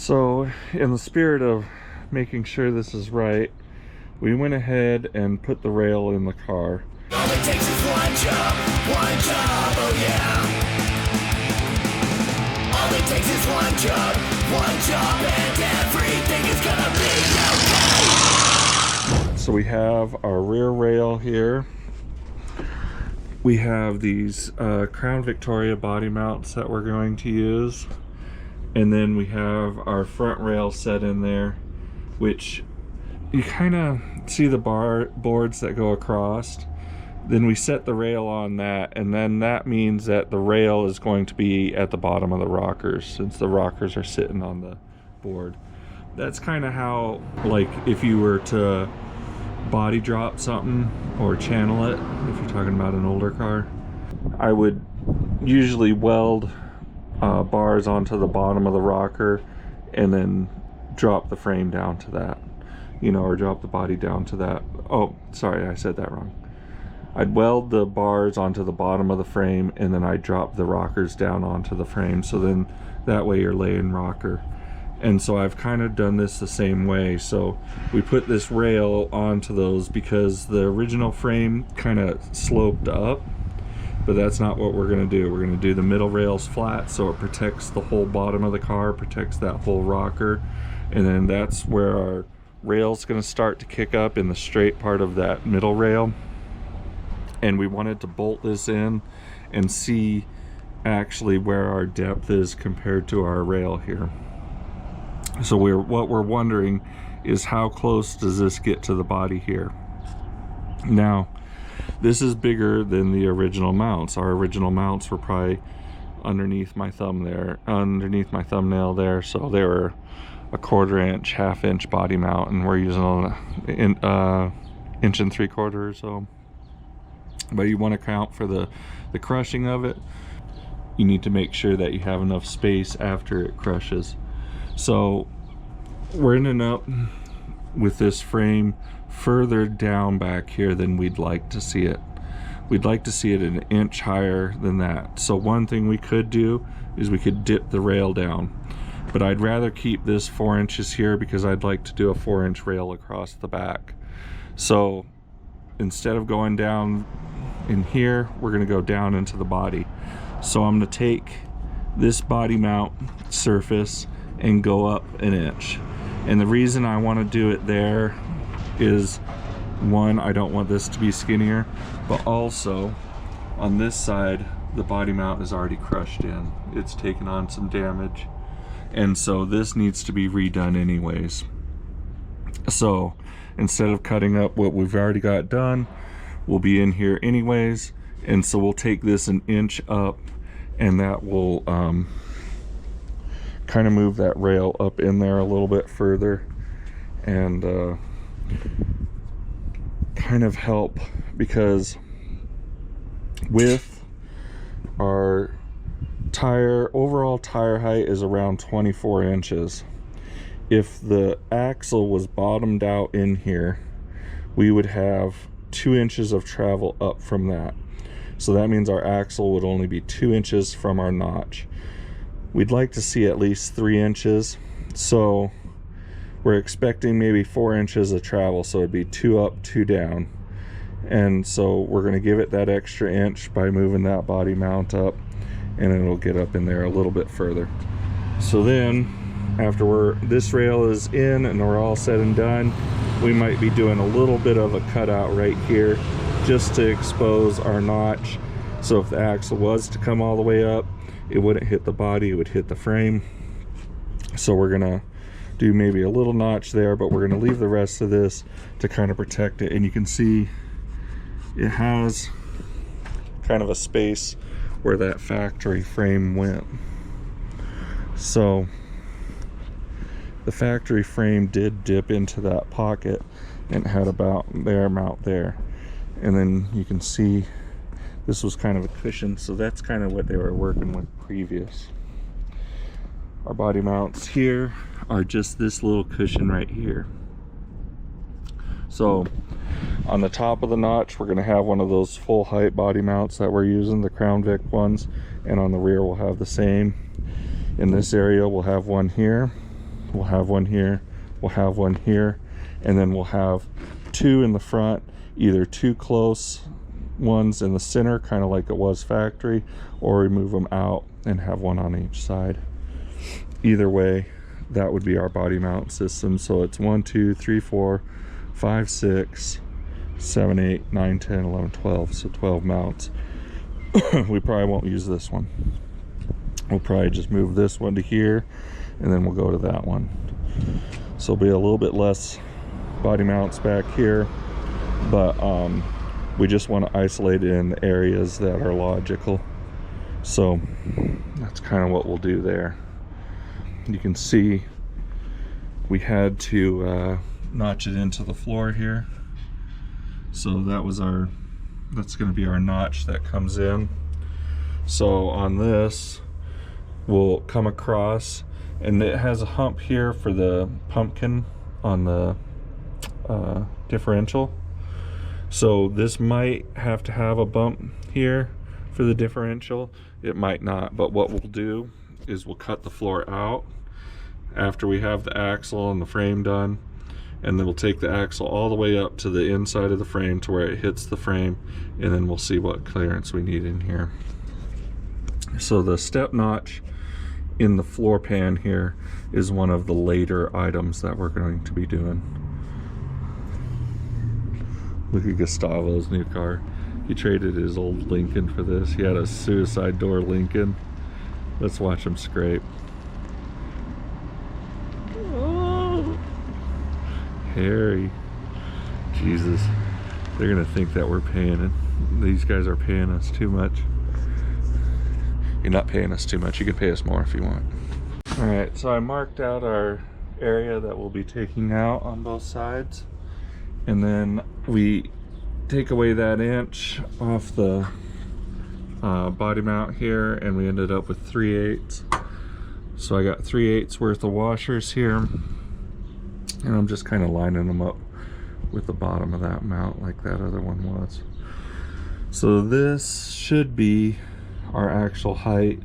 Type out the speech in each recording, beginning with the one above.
So in the spirit of making sure this is right, we went ahead and put the rail in the car. All it takes is one job, oh yeah. All it takes is one job, and everything is gonna be okay. So we have our rear rail here. We have these Crown Victoria body mounts that we're going to use. And then we have our front rail set in there, which you kind of see the boards that go across. Then we set the rail on that, and then that means that the rail is going to be at the bottom of the rockers, since the rockers are sitting on the board. That's kind of how, like, if you were to body drop something or channel it, if you're talking about an older car, I would usually weld bars onto the bottom of the rocker and then drop the frame down to that, you know, or drop the body down to that. Oh, sorry, I said that wrong. I'd weld the bars onto the bottom of the frame and then I'd drop the rockers down onto the frame, so then that way you're laying rocker. And so I've kind of done this the same way. So we put this rail onto those because the original frame kind of sloped up, but that's not what we're going to do. We're going to do the middle rails flat so it protects the whole bottom of the car, protects that whole rocker, and then that's where our rail's going to start to kick up in the straight part of that middle rail. And we wanted to bolt this in and see actually where our depth is compared to our rail here. So what we're wondering is how close does this get to the body here. Now, this is bigger than the original mounts. Our original mounts were probably underneath my thumb there, underneath my thumbnail there, so they were a 1/4 inch, 1/2 inch body mount, and we're using an 1 3/4 or so. But you want to count for the crushing of it. You need to make sure that you have enough space after it crushes. So we're ending up with this frame further down back here than we'd like to see it. We'd like to see it an inch higher than that. So one thing we could do is we could dip the rail down, but I'd rather keep this 4 inches here because I'd like to do a 4-inch rail across the back. So instead of going down in here, we're going to go down into the body. So I'm going to take this body mount surface and go up 1 inch. And the reason I want to do it there is, one, I don't want this to be skinnier, but also on this side the body mount is already crushed in. It's taken on some damage, and so this needs to be redone anyways. So instead of cutting up what we've already got done, we'll be in here anyways, and so we'll take this 1 inch up, and that will kind of move that rail up in there a little bit further, and kind of help, because with our overall tire height is around 24 inches. If the axle was bottomed out in here, we would have 2 inches of travel up from that. So that means our axle would only be 2 inches from our notch. We'd like to see at least 3 inches. So we're expecting maybe 4 inches of travel. So it'd be 2 up, 2 down. And so we're going to give it that extra inch by moving that body mount up, and it'll get up in there a little bit further. So then after this rail is in and we're all said and done, we might be doing a little bit of a cutout right here just to expose our notch. So if the axle was to come all the way up, it wouldn't hit the body, it would hit the frame. So we're gonna do maybe a little notch there, but we're gonna leave the rest of this to kind of protect it. And you can see it has kind of a space where that factory frame went. So the factory frame did dip into that pocket and had about their amount there. And then you can see this was kind of a cushion, so that's kind of what they were working with previous. Our body mounts here are just this little cushion right here. So on the top of the notch, we're going to have one of those full height body mounts that we're using, the Crown Vic ones, and on the rear we'll have the same. In this area we'll have one here, we'll have one here, we'll have one here, and then we'll have two in the front, either two close ones in the center, kind of like it was factory, or we move them out and have one on each side. Either way, that would be our body mount system. So it's 1, 2, 3, 4, 5, 6, 7, 8, 9, 10, 11, 12. So 12 mounts. We probably won't use this one. We'll probably just move this one to here, and then we'll go to that one. So it'll be a little bit less body mounts back here, but we just want to isolate it in the areas that are logical. So that's kind of what we'll do there. You can see we had to notch it into the floor here. So that's going to be our notch that comes in. So on this, we'll come across, and it has a hump here for the pumpkin on the differential. So this might have to have a bump here for the differential. It might not, but what we'll do is we'll cut the floor out after we have the axle and the frame done, and then we'll take the axle all the way up to the inside of the frame to where it hits the frame, and then we'll see what clearance we need in here. So the step notch in the floor pan here is one of the later items that we're going to be doing. Look at Gustavo's new car. He traded his old Lincoln for this. He had a suicide door Lincoln. Let's watch him scrape. Oh, Harry. Jesus. They're gonna think that we're paying it. These guys are paying us too much. You're not paying us too much. You can pay us more if you want. Alright, so I marked out our area that we'll be taking out on both sides. And then we take away that inch off the body mount here, and we ended up with 3/8. So I got 3/8 worth of washers here, and I'm just kind of lining them up with the bottom of that mount like that other one was. So this should be our actual height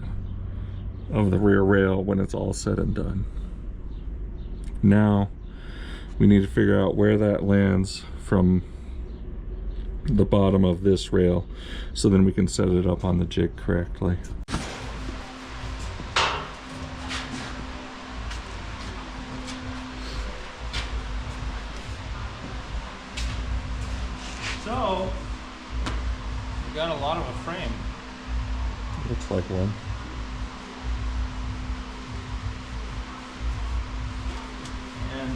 of the rear rail when it's all said and done. Now we need to figure out where that lands from the bottom of this rail, so then we can set it up on the jig correctly. So, we got a lot of a frame. Looks like one. And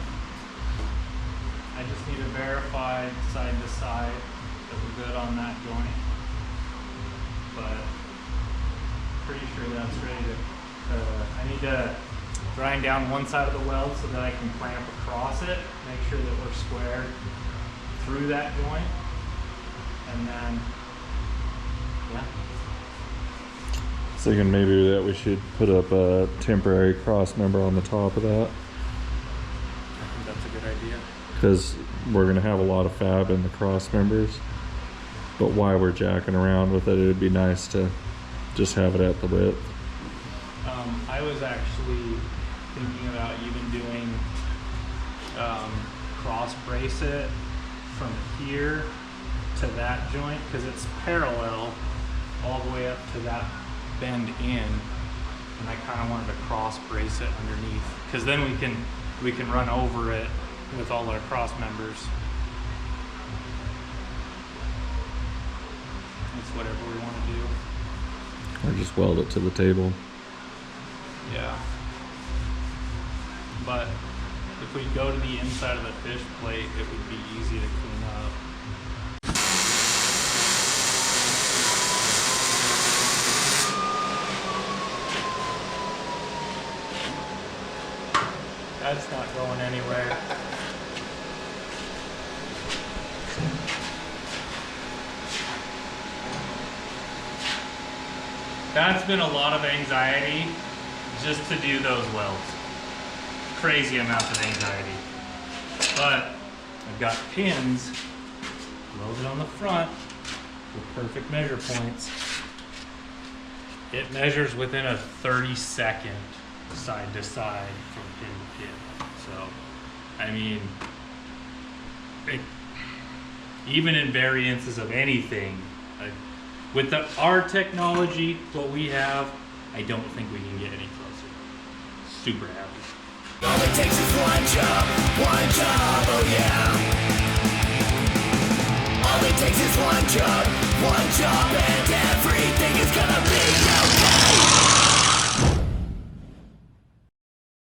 I just need to verify side to side that we're good on that joint. But pretty sure that's ready to, I need to grind down one side of the weld so that I can clamp across it, make sure that we're square through that joint. And then, yeah. Thinking maybe that we should put up a temporary cross member on the top of that, I think that's a good idea. because we're going to have a lot of fab in the cross members, but while we're jacking around with it, it would be nice to just have it at the width. I was actually thinking about even doing cross brace it from here to that joint, because it's parallel all the way up to that bend in, and I kind of wanted to cross brace it underneath, because then we can run over it with all our cross members. It's whatever we want to do. Or just weld it to the table. Yeah. But if we go to the inside of the fish plate, it would be easy to clean up. That's not going anywhere. That's been a lot of anxiety just to do those welds. Crazy amount of anxiety. But I've got pins loaded on the front with perfect measure points. It measures within a 30-second side to side from pin to pin. I mean, even in variances of anything, with our technology, what we have, I don't think we can get any closer. Super happy. All it takes is one job, oh yeah. All it takes is one job, and everything is gonna be okay.